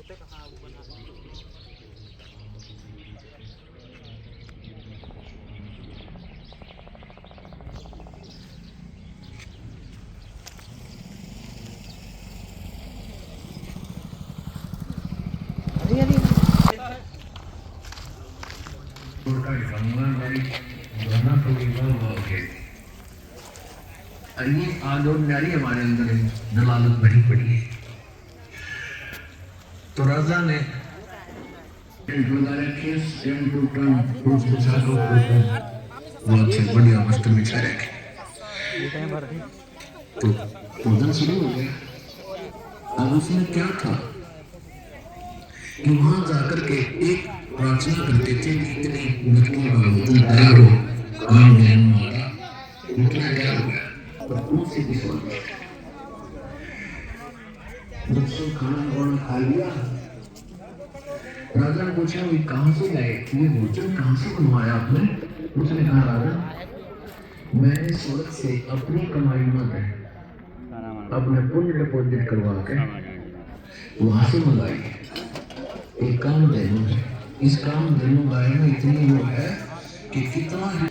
ये आदोड़दारी हमारे अंदर दलालत बड़ी पड़ी है। तो राजा ने बढ़िया मस्त मिठा रखे तो भोजन शुरू हो गया। अब उसमें क्या था कि वहां जाकर के एक प्रार्थना करते थे कि इतने मित्रों का भोजन तैयार हो, काम में हमारा उतना तैयार हो गया और उनसे भी सवाल जब से खाना वाना खा लिया, राजा ने पूछा ये कहाँ से लाए, ये भोजन कहाँ से बनवाया आपने? उसने कहा राजा मैंने स्वर्ग से अपनी कमाई में अपने पुण्य डिपॉजिट करवा के वहां से मंगाई। एक काम धेनु है, इस काम धेनु गाय में इतनी वो है कि कितना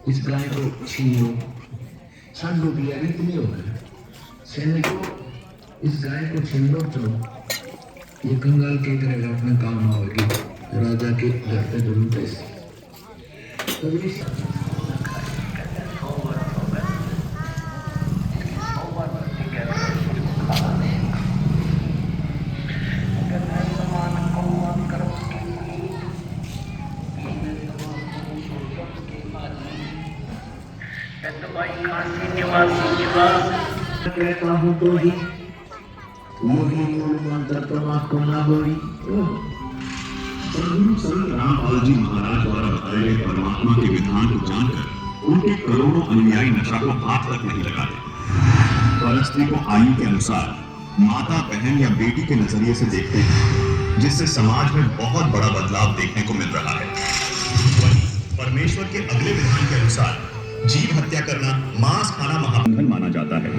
इस गाय को छीन लो, सांडो की यारी इतनी हो है सैनिकों, इस गाय को छीन लो तो ये कंगाल के करेगा अपना काम आवेगी, राजा के घर पे जरूर पैसे कहता हूँ तो ही मोही मूल मंत्र परमात्मा ना होई। श्री रामपाल जी महाराज द्वारा बताए गए परमात्मा के विधान को जानकर उनके करोड़ों अनुयायी नशा को हाथ तक नहीं लगाते। परस्त्री को आयु के अनुसार माता, बहन या बेटी के नजरिए से देखते हैं, जिससे समाज में बहुत बड़ा बदलाव देखने को मिल रहा है। वहीं परमेश्वर के अगले विधान के अनुसार जीव हत्या करना, मांस खाना महाबंधन माना जाता है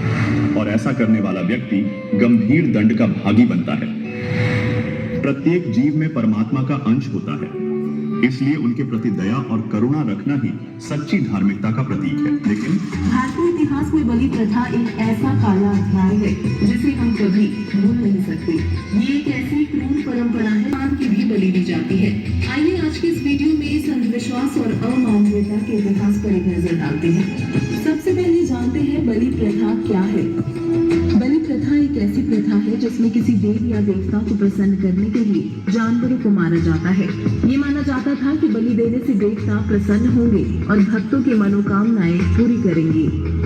और ऐसा करने वाला व्यक्ति गंभीर दंड का भागी बनता है। प्रत्येक जीव में परमात्मा का अंश होता है, इसलिए उनके प्रति दया और करुणा रखना ही सच्ची धार्मिकता का प्रतीक है। लेकिन भारतीय इतिहास में बलि प्रथा एक ऐसा काला अध्याय है जिसे हम कभी भूल नहीं सकते। ये एक ऐसी क्रूर परंपरा है की भी बलि दी जाती है। आइए आज के इस वीडियो में इस अंधविश्वास और अमानवीयता के इतिहास पर एक नजर डालते हैं। सबसे पहले जानते हैं बलि प्रथा क्या है। बलि प्रथा एक ऐसी प्रथा है जिसमें किसी देव या देवता को प्रसन्न करने के लिए जानवरों को मारा जाता है। ये माना जाता था कि बलि देने से देवता प्रसन्न होंगे और भक्तों की मनोकामनाएं पूरी करेंगे।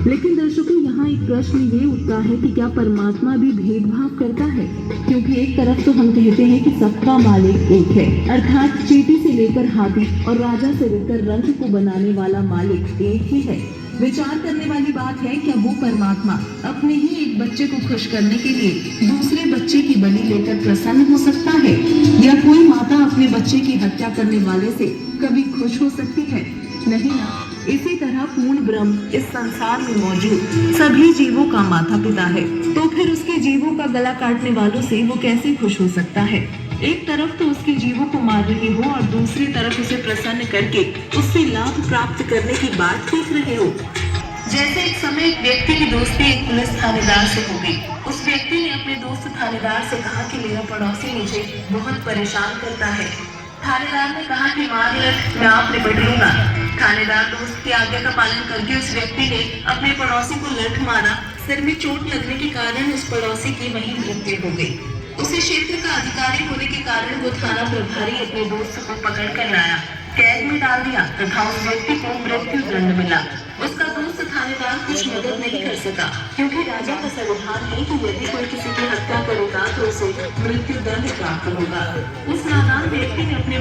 लेकिन दर्शकों, यहाँ एक प्रश्न ये उठता है कि क्या परमात्मा भी भेदभाव करता है? क्योंकि एक तरफ तो हम कहते हैं कि सबका मालिक एक है, अर्थात चींटी से लेकर हाथी और राजा से लेकर रंग को बनाने वाला मालिक एक ही है। विचार करने वाली बात है, क्या वो परमात्मा अपने ही एक बच्चे को खुश करने के लिए दूसरे बच्चे की बलि लेकर प्रसन्न हो सकता है? या कोई माता अपने बच्चे की हत्या करने वाले से कभी खुश हो सकती है? नहीं ना। इसी तरह पूर्ण ब्रह्म इस संसार में मौजूद सभी जीवों का माता पिता है, तो फिर उसके जीवों का गला काटने वालों से वो कैसे खुश हो सकता है? एक तरफ तो उसके जीवों को मार रहे हो और दूसरी तरफ उसे प्रसन्न करके उससे लाभ प्राप्त करने की बात सीख रहे हो। जैसे एक समय एक व्यक्ति की दोस्ती एक पुलिस थानेदार से हो गई। उस व्यक्ति ने अपने दोस्त थानेदार से कहा कि मेरा पड़ोसी मुझे बहुत परेशान करता है। थानेदार ने कहा कि मार लट, मैं आप निपट लूंगा। थानेदार दोस्त की आज्ञा का पालन करके उस व्यक्ति ने अपने पड़ोसी को लठ मारा। सिर में चोट लगने के कारण उस पड़ोसी की वहीं मृत्यु हो गई। उसी क्षेत्र का अधिकारी होने के कारण वो थाना प्रभारी अपने दोस्त को पकड़ कर लाया, कैद में डाल दिया तथा उस व्यक्ति को मृत्यु दंड मिला। उसका दोस्त थानेदार कुछ मदद नहीं कर सका, क्योंकि राजा का संविधान है कि यदि कोई किसी की हत्या करेगा तो उसे मृत्यु दंड प्राप्त होगा। उस नादान व्यक्ति ने अपने